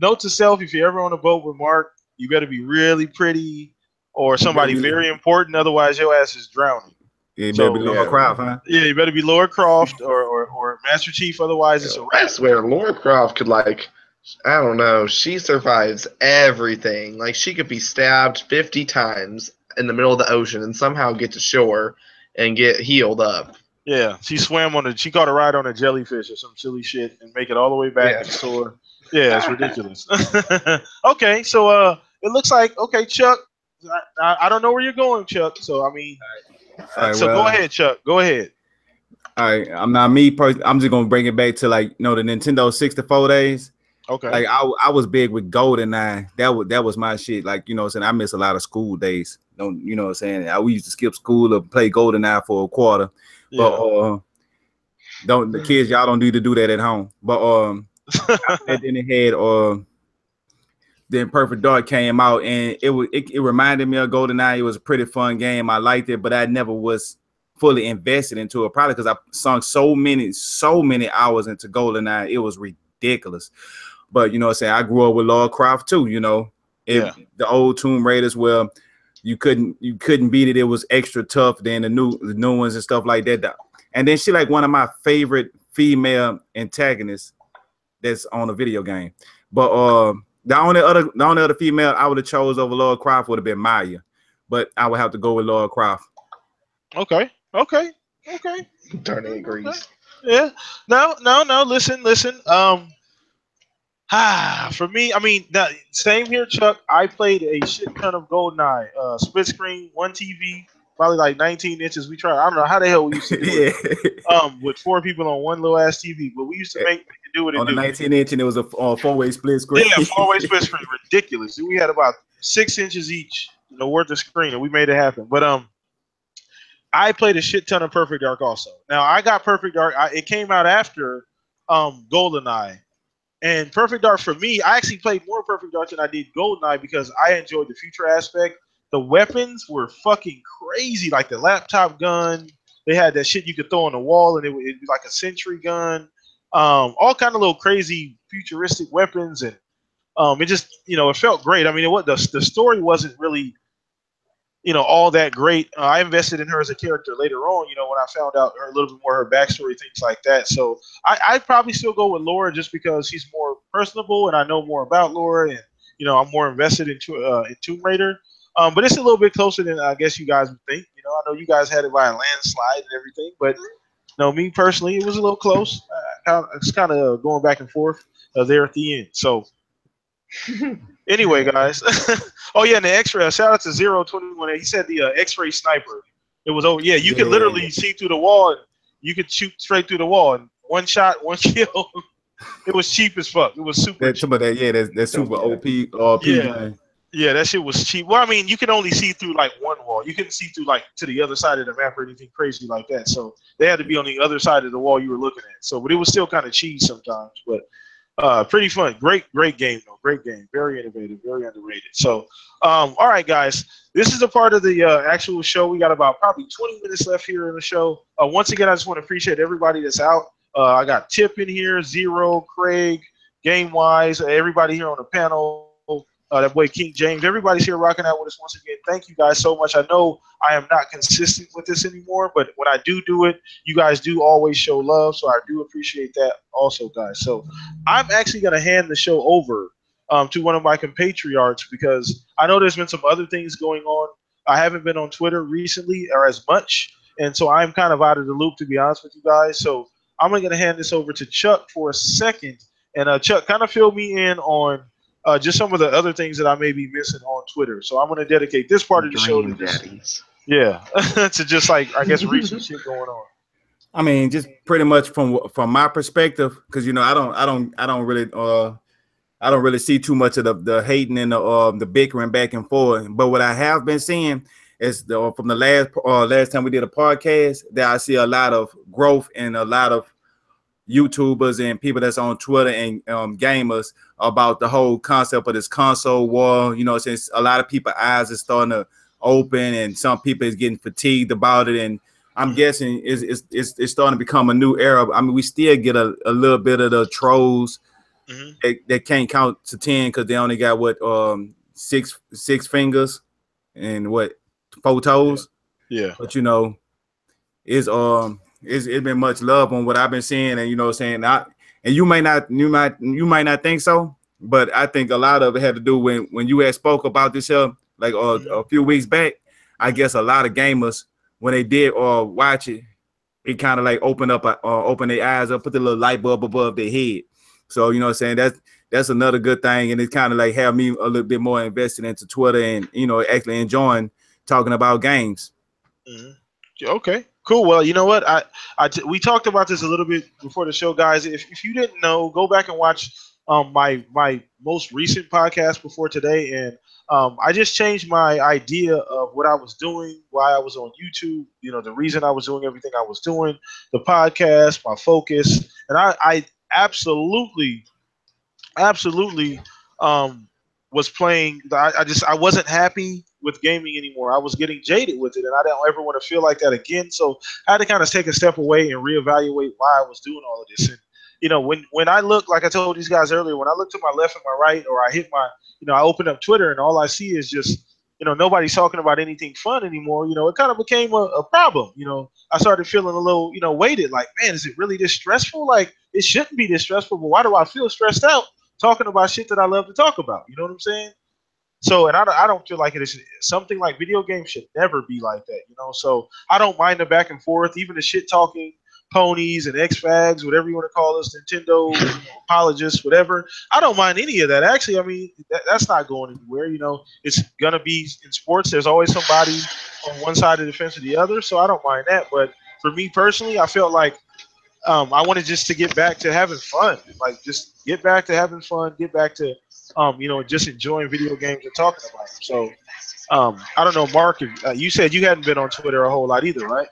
[SPEAKER 1] Note to self: if you're ever on a boat with Mark, you better be really pretty or somebody very important. Otherwise, your ass is drowning.
[SPEAKER 2] Yeah, you better be Laura Croft, huh?
[SPEAKER 1] Yeah, you better be Laura Croft or Master Chief. Otherwise, it's a wrap.
[SPEAKER 3] I swear, Laura Croft could, like, I don't know, she survives everything. Like, she could be stabbed 50 times in the middle of the ocean and somehow get to shore and get healed up.
[SPEAKER 1] Yeah, she caught a ride on a jellyfish or some silly shit and make it all the way back to shore. Yeah, it's ridiculous. Okay, so it looks like, okay, Chuck, I don't know where you're going, Chuck. So, I mean, go ahead, Chuck. Go ahead.
[SPEAKER 2] All right, I'm not me. I'm just gonna bring it back to, like, the Nintendo 64 days.
[SPEAKER 1] Okay.
[SPEAKER 2] Like I was big with GoldenEye. That was my shit. Like, what I'm saying, I miss a lot of school days. What I'm saying? We used to skip school to play GoldenEye for a quarter. Yeah. But the kids, y'all don't need to do that at home. But then it had then Perfect Dark came out, and it reminded me of GoldenEye. It was a pretty fun game. I liked it, but I never was fully invested into it, probably because I sunk so many hours into GoldenEye. It was ridiculous. But what I'm saying, I grew up with Laura Croft too. The old Tomb Raiders, where you couldn't beat it. It was extra tough than the new ones and stuff like that. And then she like one of my favorite female antagonists that's on a video game. But the only other female I would have chose over Laura Croft would have been Maya, but I would have to go with Laura Croft.
[SPEAKER 1] Okay.
[SPEAKER 3] Darn agrees.
[SPEAKER 1] Yeah. No. Listen. For me, I mean, same here, Chuck. I played a shit ton of GoldenEye, split screen, one TV, probably like 19 inches. We tried. I don't know how the hell we used to do it. With 4 people on one little ass TV, but we used to make it do what it
[SPEAKER 2] on the 19-inch, and it was a 4-way split screen.
[SPEAKER 1] Yeah, 4-way split screen, ridiculous. We had about 6 inches each, worth of screen, and we made it happen. But I played a shit ton of Perfect Dark also. Now I got Perfect Dark. It came out after GoldenEye. And Perfect Dark, for me, I actually played more Perfect Dark than I did GoldenEye because I enjoyed the future aspect. The weapons were fucking crazy, like the laptop gun. They had that shit you could throw on the wall, and it'd be like a sentry gun. All kind of little crazy futuristic weapons, and it just, it felt great. I mean, the story wasn't really, all that great. I invested in her as a character later on, when I found out a little bit more her backstory, things like that. So I'd probably still go with Laura just because she's more personable and I know more about Laura, and, I'm more invested in Tomb Raider. But it's a little bit closer than I guess you guys would think. I know you guys had it by a landslide and everything, but me personally, it was a little close. It's kind of going back and forth there at the end. So anyway, guys. Oh yeah, and the X-ray. Shout out to 021. He said the X-ray sniper. It was you could literally see through the wall. And you could shoot straight through the wall. And one shot, one kill. It was cheap as fuck. It was super.
[SPEAKER 2] That's super OP.
[SPEAKER 1] Yeah, that shit was cheap. Well, I mean, you can only see through like one wall. You couldn't see through like to the other side of the map or anything crazy like that. So they had to be on the other side of the wall you were looking at. So, but it was still kind of cheese sometimes. But pretty fun. Great game though. Great game. Very innovative. Very underrated. So, all right, guys. this is a part of the actual show. We got about probably 20 minutes left here in the show. Once again, I just want to appreciate everybody that's out. I got Tip in here, Zero, Craig, Game Wise, everybody here on the panel. That boy King James, everybody's here rocking out with us once again. Thank you guys so much. I know I am not consistent with this anymore, but when I do it, you guys do always show love, so I do appreciate that also, guys. So I'm actually going to hand the show over to one of my compatriots because I know there's been some other things going on. I haven't been on Twitter recently or as much, and so I'm kind of out of the loop, to be honest with you guys. So I'm going to hand this over to Chuck for a second, and Chuck, kind of fill me in on just some of the other things that I may be missing on Twitter. So I'm going to dedicate this part of the show to just, to just like, I guess, recent shit going on.
[SPEAKER 2] I mean, just pretty much from my perspective, because I don't really see too much of the hating and the bickering back and forth. But what I have been seeing is from the last time we did a podcast, that I see a lot of growth and a lot of YouTubers and people that's on Twitter and gamers about the whole concept of this console war. Since a lot of people's eyes are starting to open and some people is getting fatigued about it, and I'm guessing it's starting to become a new era. I mean, we still get a little bit of the trolls that can't count to 10 because they only got six fingers and 4 toes.
[SPEAKER 1] Yeah.
[SPEAKER 2] But it's been much love on what I've been seeing, and and you might not think so, but I think a lot of it had to do when you had spoke about this like a few weeks back. I guess a lot of gamers, when they did watch it, it kind of like opened their eyes up, put the little light bulb above their head. So that's another good thing, and it kind of like have me a little bit more invested into Twitter and actually enjoying talking about games.
[SPEAKER 1] Okay, cool. Well, you know what? We talked about this a little bit before the show, guys. If you didn't know, go back and watch my most recent podcast before today, and I just changed my idea of what I was doing, why I was on YouTube. The reason I was doing everything I was doing, the podcast, my focus, and I absolutely was playing. I wasn't happy with gaming anymore. I was getting jaded with it, and I don't ever want to feel like that again. So I had to kind of take a step away and reevaluate why I was doing all of this. And when I look, like I told these guys earlier, when I look to my left and my right, or I hit my, I open up Twitter and all I see is just, nobody's talking about anything fun anymore. It kind of became a problem. I started feeling a little, weighted. Like, man, is it really this stressful? Like, it shouldn't be this stressful, but why do I feel stressed out talking about shit that I love to talk about? You know what I'm saying? So, and I don't feel like it is something like video games should never be like that, So I don't mind the back and forth, even the shit talking ponies and X-Fags, whatever you want to call us, Nintendo apologists, whatever. I don't mind any of that. Actually, I mean, that's not going anywhere. It's going to be in sports. There's always somebody on one side of the fence or the other. So I don't mind that. But for me personally, I felt like I wanted just to get back to having fun. Like, just get back to having fun, get back to just enjoying video games and talking about them. So, I don't know, Mark, you said you hadn't been on Twitter a whole lot either, right?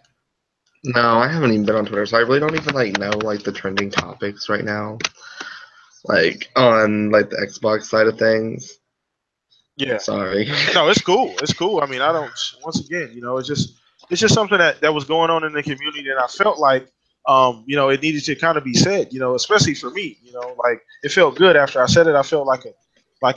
[SPEAKER 3] No, I haven't even been on Twitter, so I really don't even know the trending topics right now, on the Xbox side of things.
[SPEAKER 1] Yeah.
[SPEAKER 3] Sorry.
[SPEAKER 1] No, it's cool. It's cool. I mean, I don't. Once again, it's just something that was going on in the community, and I felt like it needed to kind of be said. Especially for me. Like, it felt good after I said it. I felt like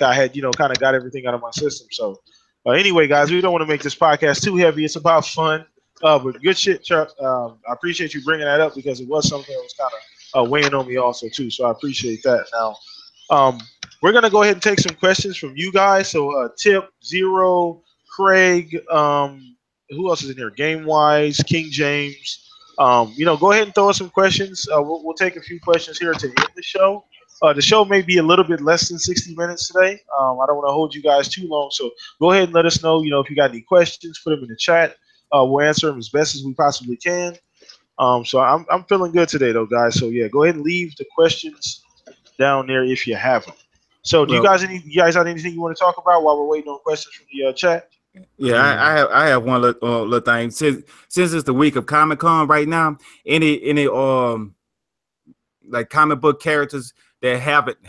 [SPEAKER 1] I had kind of got everything out of my system. So anyway, guys, we don't want to make this podcast too heavy. It's about fun. But good shit, Chuck. I appreciate you bringing that up because it was something that was kind of weighing on me also too. So I appreciate that. Now, we're gonna go ahead and take some questions from you guys. So Tip, Zero, Craig, who else is in here? Game Wise, King James. Go ahead and throw us some questions. We'll take a few questions here to end the show. The show may be a little bit less than 60 minutes today. I don't want to hold you guys too long. So go ahead and let us know. If you got any questions, put them in the chat. We'll answer them as best as we possibly can. So I'm feeling good today, though, guys. So yeah, go ahead and leave the questions down there if you have them. So do you guys have anything you want to talk about while we're waiting on questions from the chat?
[SPEAKER 2] Yeah, I have one little thing. Since it's the week of Comic-Con right now, any like comic book characters that haven't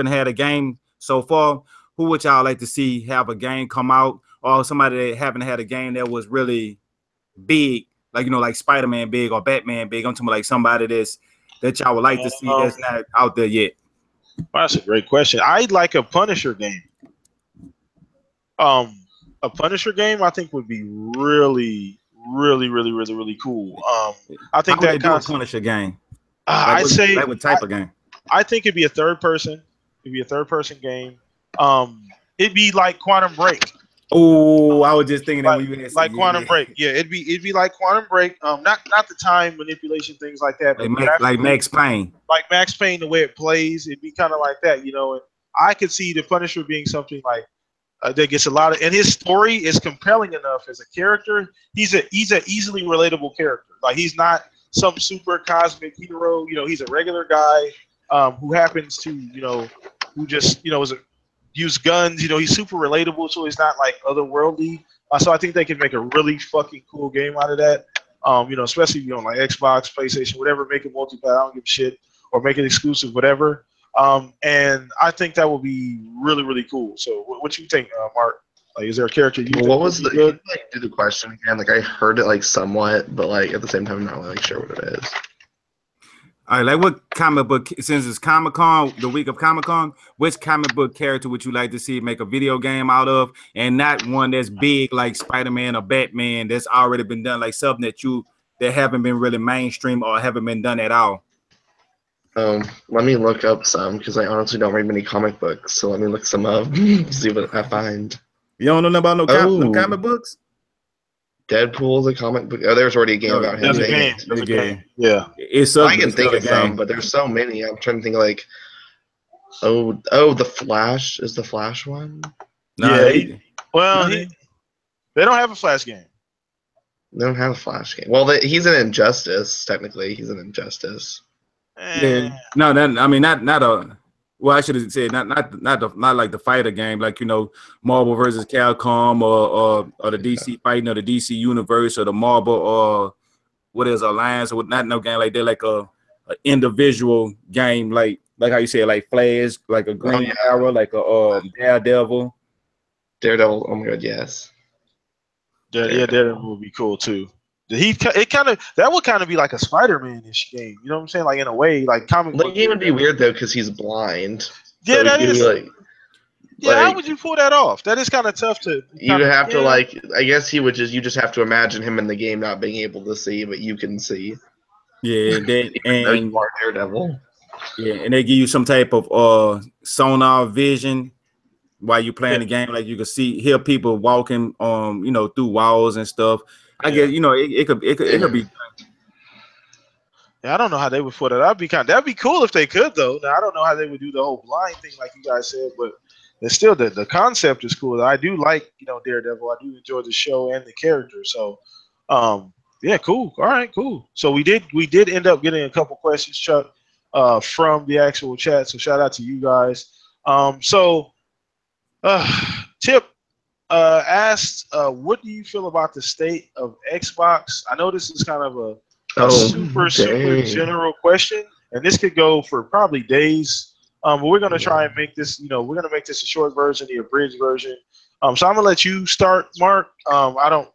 [SPEAKER 2] had a game so far, who would y'all like to see have a game come out, or somebody that haven't had a game that was really big, like like Spider-Man big or Batman big? I'm talking about like somebody that y'all would like to see that's not out there yet.
[SPEAKER 1] That's a great question. I'd like a Punisher game. A Punisher game, I think, would be really, really, really, really, really cool. I think
[SPEAKER 2] How would
[SPEAKER 1] that
[SPEAKER 2] they do a Punisher game?
[SPEAKER 1] I'd say
[SPEAKER 2] like what type of game?
[SPEAKER 1] I think it'd be a third person. It'd be a third person game. It'd be like Quantum Break.
[SPEAKER 2] Oh, I was just thinking that when you had
[SPEAKER 1] like Quantum Break. Yeah, it'd be like Quantum Break. Not the time manipulation things like that, but
[SPEAKER 2] like Max Payne.
[SPEAKER 1] Like Max Payne, the way it plays, it'd be kind of like that, And I could see the Punisher being something like that gets a lot of, and his story is compelling enough as a character. He's a easily relatable character. Like he's not some super cosmic hero. He's a regular guy who happens to who just use guns. He's super relatable, so he's not like otherworldly. So I think they can make a really fucking cool game out of that. Especially like Xbox, PlayStation, whatever. Make it multiplayer. I don't give a shit, or make it exclusive, whatever. And I think that will be really, really cool. So, what you think, Mark? Like, is there a character you think
[SPEAKER 3] what was the?
[SPEAKER 1] good?
[SPEAKER 3] Like, do the question again? Like, I heard it like somewhat, but like at the same time, I'm not really sure what it is.
[SPEAKER 2] All right, like what comic book? Since it's Comic-Con, the week of Comic-Con, which comic book character would you like to see make a video game out of, and not one that's big like Spider-Man or Batman that's already been done, like something that haven't been really mainstream or haven't been done at all?
[SPEAKER 3] Let me look up some because I honestly don't read many comic books. So let me look some up, see what I find.
[SPEAKER 2] You don't know about no comic books?
[SPEAKER 3] Deadpool's a comic book. Oh, there's already a game about him.
[SPEAKER 1] There's a game. There's a game. Yeah,
[SPEAKER 3] I can think of some, but there's so many. I'm trying to think like, the Flash is the Flash one.
[SPEAKER 1] They don't have a Flash game.
[SPEAKER 3] They don't have a Flash game. Well, he's an Injustice. Technically, he's an Injustice.
[SPEAKER 2] Yeah, no, I mean not a. Well, I should have said not like the fighter game, like Marvel versus Capcom or the DC fighting or the DC universe or the Marvel or what is Alliance or not no game like that, like a individual game like how you say it, like Flash, like a Green Arrow, like a Daredevil.
[SPEAKER 3] Daredevil, oh my god, yes.
[SPEAKER 1] Daredevil would be cool too. That would kind of be like a Spider-Man-ish game. You know what I'm saying? Like in a way, like comic book.
[SPEAKER 3] The game would be weird though because he's blind.
[SPEAKER 1] Yeah,
[SPEAKER 3] so
[SPEAKER 1] that is. How would you pull that off? That is kind of tough to.
[SPEAKER 3] You have to like. I guess you just have to imagine him in the game not being able to see, but you can see.
[SPEAKER 2] Yeah,
[SPEAKER 3] and you are Daredevil.
[SPEAKER 2] Yeah, and they give you some type of sonar vision while you're playing the game, like you can hear people walking through walls and stuff. I guess it could be.
[SPEAKER 1] Yeah, I don't know how they would put it. That'd be cool if they could though. Now I don't know how they would do the whole blind thing like you guys said, but it's still the concept is cool. I do like Daredevil. I do enjoy the show and the character. So yeah, cool. All right, cool. So we did end up getting a couple questions, Chuck, from the actual chat. So shout out to you guys. Tip asked, what do you feel about the state of Xbox? I know this is kind of a super general question, and this could go for probably days. But we're gonna try and make this, we're gonna make this a short version, the abridged version. So I'm gonna let you start, Mark. I don't,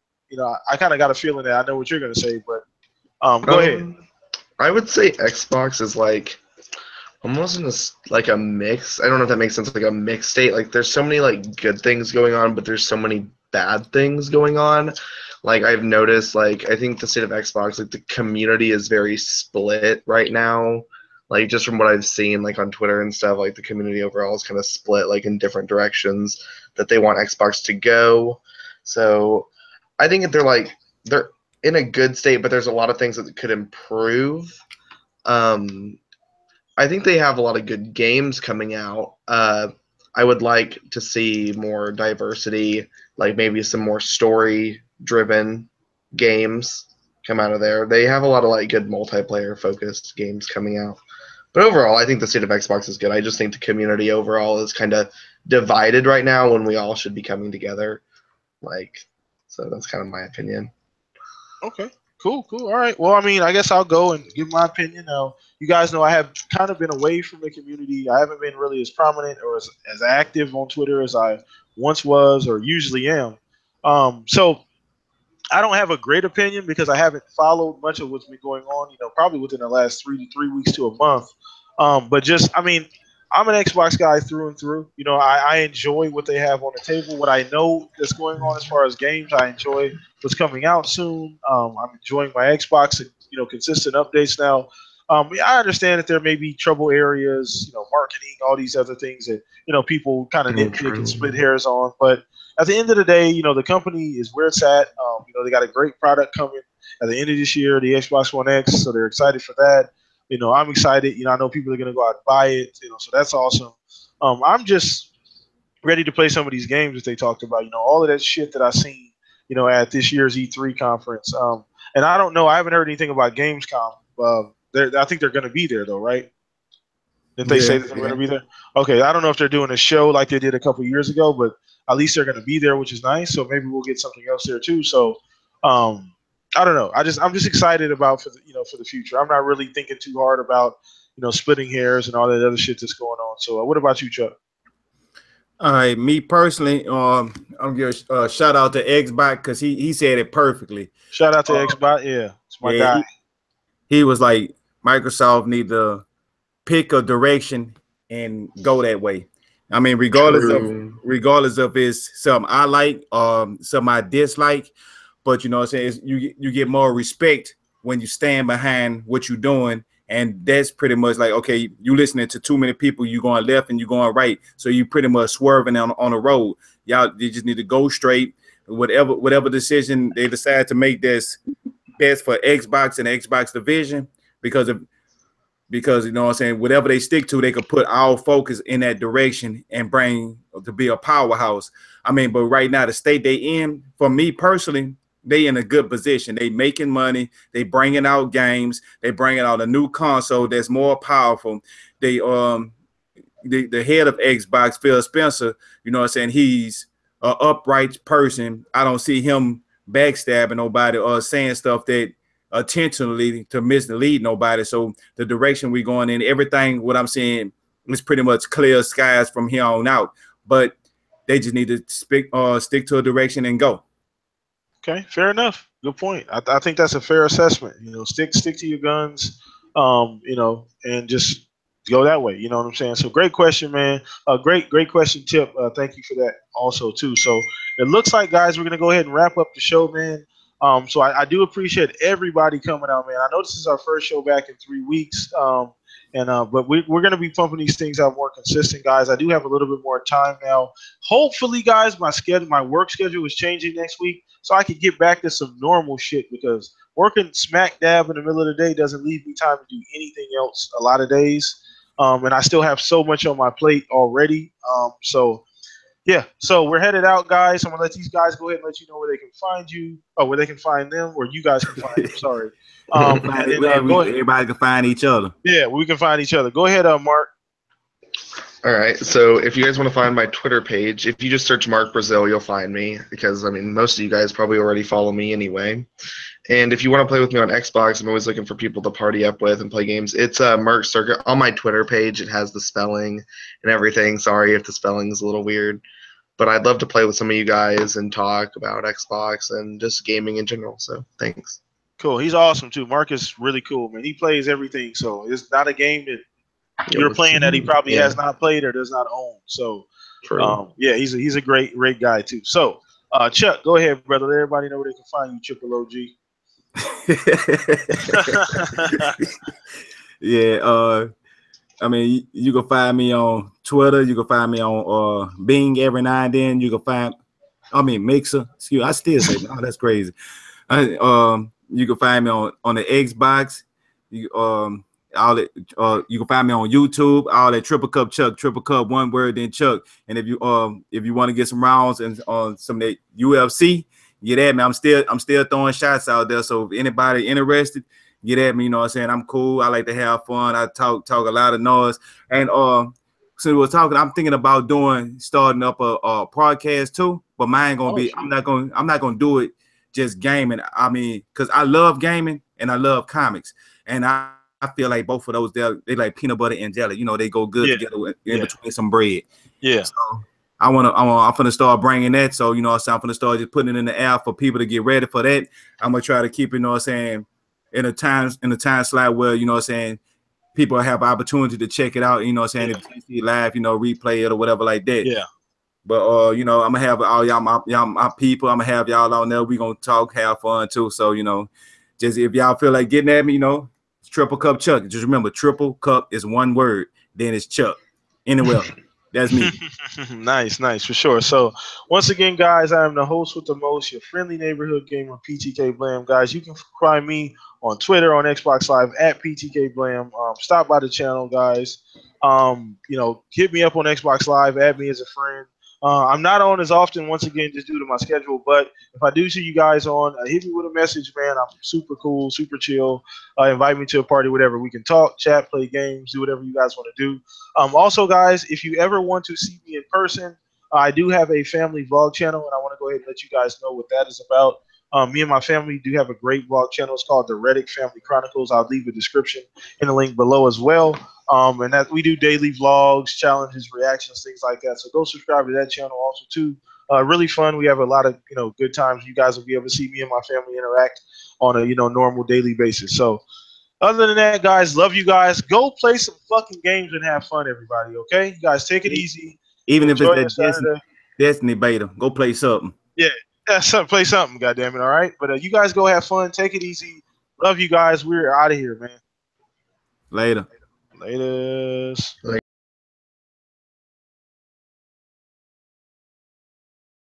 [SPEAKER 1] I kind of got a feeling that I know what you're gonna say, but go ahead.
[SPEAKER 3] I would say Xbox is like almost in a mix. I don't know if that makes sense. Like a mixed state. Like there's so many like good things going on, but there's so many bad things going on. Like I've noticed, like I think the state of Xbox, like the community is very split right now. Like just from what I've seen, like on Twitter and stuff, like the community overall is kind of split, like in different directions that they want Xbox to go. So I think if they're in a good state, but there's a lot of things that could improve. I think they have a lot of good games coming out. I would like to see more diversity, like maybe some more story-driven games come out of there. They have a lot of like good multiplayer-focused games coming out. But overall, I think the state of Xbox is good. I just think the community overall is kind of divided right now when we all should be coming together. So that's kind of my opinion.
[SPEAKER 1] Okay, Cool, cool. All right. Well, I mean, I guess I'll go and give my opinion now. You guys know I have kind of been away from the community. I haven't been really as prominent or as active on Twitter as I once was or usually am. So I don't have a great opinion because I haven't followed much of what's been going on. Probably within the last 3 weeks to a month. But just, I mean, I'm an Xbox guy through and through. I enjoy what they have on the table. What I know that's going on as far as games, I enjoy what's coming out soon. I'm enjoying my Xbox and consistent updates now. Yeah, I understand that there may be trouble areas, marketing, all these other things that people kind of nitpick and split hairs on. But at the end of the day, the company is where it's at. They got a great product coming at the end of this year, the Xbox One X, so they're excited for that. I'm excited. I know people are going to go out and buy it, so that's awesome. I'm just ready to play some of these games that they talked about. All of that shit that I seen, at this year's E3 conference. And I don't know. I haven't heard anything about Gamescom. I think they're going to be there, though, right? Did they say that they're going to be there? Okay, I don't know if they're doing a show like they did a couple years ago, but at least they're going to be there, which is nice. So maybe we'll get something else there too. So I don't know. I'm just excited about for the future. I'm not really thinking too hard about splitting hairs and all that other shit that's going on. So what about you, Chuck?
[SPEAKER 2] All right, me personally, I'm gonna give a shout out to Xbox because he said it perfectly.
[SPEAKER 1] Shout out to Xbox, yeah, it's my guy.
[SPEAKER 2] He was like, Microsoft need to pick a direction and go that way. I mean, regardless of it's something I like, something I dislike, but what I'm saying, you get more respect when you stand behind what you're doing. And that's pretty much like, okay, you listening to too many people, you going left and you going right. So you pretty much swerving on the road. Y'all, you just need to go straight. Whatever decision they decide to make that's best for Xbox and the Xbox division, because you know what I'm saying, whatever they stick to, they could put our focus in that direction and bring to be a powerhouse. I mean, but right now, the state they in, for me personally, they in a good position. They making money. They bringing out games. They bringing out a new console that's more powerful. They the head of Xbox, Phil Spencer, you know what I'm saying, he's an upright person. I don't see him backstabbing nobody or saying stuff that intentionally to mislead nobody. So the direction we're going in, everything what I'm saying is pretty much clear skies from here on out. But they just need to stick to a direction and go.
[SPEAKER 1] Okay, fair enough. Good point. I think that's a fair assessment. Stick to your guns, and just go that way. You know what I'm saying? So great question, man. Great question, Tip. Thank you for that also too. So it looks like, guys, we're gonna go ahead and wrap up the show, man. So I do appreciate everybody coming out, man. I know this is our first show back in 3 weeks. But we're going to be pumping these things out more consistent, guys. I do have a little bit more time now. Hopefully, guys, my work schedule is changing next week, so I can get back to some normal shit, because working smack dab in the middle of the day doesn't leave me time to do anything else a lot of days. And I still have so much on my plate already. Yeah, so we're headed out, guys. I'm going to let these guys go ahead and let you know where they can find you, or where they can find them, or you guys can find them, sorry.
[SPEAKER 2] Everybody can find each other.
[SPEAKER 1] Yeah, we can find each other. Go ahead, Mark.
[SPEAKER 3] All right, so if you guys want to find my Twitter page, if you just search Mark Brazil, you'll find me, because, I mean, most of you guys probably already follow me anyway. And if you want to play with me on Xbox, I'm always looking for people to party up with and play games. It's Merc Circuit. On my Twitter page, it has the spelling and everything. Sorry if the spelling is a little weird. But I'd love to play with some of you guys and talk about Xbox and just gaming in general. So thanks.
[SPEAKER 1] Cool. He's awesome, too. Mark is really cool, man. He plays everything. So it's not a game that you're playing that he probably has not played or does not own. So, yeah, he's a great guy, too. So, Chuck, go ahead, brother. Let everybody know where they can find you, Triple OG.
[SPEAKER 2] Yeah, I mean, you can find me on Twitter. You can find me on Bing every now and then. You can find, Mixer. Excuse, I still say, oh, that's crazy. You can find me on the Xbox. You can find me on YouTube. All that Triple Cup Chuck, Triple Cup, one word, then Chuck. And if you want to get some rounds and some of that UFC, get at me. I'm still throwing shots out there. So if anybody interested, get at me. You know what I'm saying? I'm cool. I like to have fun. I talk a lot of noise. And since we're talking, I'm thinking about starting up a podcast too. But mine gonna be, I'm not gonna do it just gaming. I mean, because I love gaming and I love comics, and I feel like both of those they like peanut butter and jelly. You know, they go good together in between some bread.
[SPEAKER 1] Yeah.
[SPEAKER 2] So I'm gonna start bringing that. So you know, I'm gonna start just putting it in the air for people to get ready for that. I'm gonna try to keep it, you know what I'm saying, in a time slot where, you know what I'm saying, people have opportunity to check it out. You know what I'm saying, if you see live, you know, replay it or whatever like that.
[SPEAKER 1] Yeah.
[SPEAKER 2] But you know, I'm gonna have all y'all my people. I'm gonna have y'all on there. We gonna talk, have fun too. So you know, just if y'all feel like getting at me, you know, it's Triple Cup Chuck. Just remember, Triple Cup is one word. Then it's Chuck. Anyway, that's me.
[SPEAKER 1] Nice, for sure. So once again, guys, I am the host with the most, your friendly neighborhood gamer, PTK Blam. Guys, you can find me on Twitter, on Xbox Live at PTK Blam. Stop by the channel, guys. You know, hit me up on Xbox Live, add me as a friend. I'm not on as often, once again, just due to my schedule. But if I do see you guys on, hit me with a message, man. I'm super cool, super chill. Invite me to a party, whatever. We can talk, chat, play games, do whatever you guys want to do. Also, guys, if you ever want to see me in person, I do have a family vlog channel, and I want to go ahead and let you guys know what that is about. Me and my family do have a great vlog channel. It's called the Reddick Family Chronicles. I'll leave a description in the link below as well. And that we do daily vlogs, challenges, reactions, things like that. So go subscribe to that channel also too. Really fun. We have a lot of good times. You guys will be able to see me and my family interact on a normal daily basis. So other than that, guys, love you guys. Go play some fucking games and have fun, everybody. Okay, you guys, take it easy.
[SPEAKER 2] Even
[SPEAKER 1] Enjoy
[SPEAKER 2] if it's
[SPEAKER 1] your
[SPEAKER 2] that
[SPEAKER 1] Saturday.
[SPEAKER 2] Destiny beta, go play something.
[SPEAKER 1] Yeah, play something. Goddamn it! All right, but you guys go have fun. Take it easy. Love you guys. We're out of here, man.
[SPEAKER 2] Later.
[SPEAKER 1] Latest.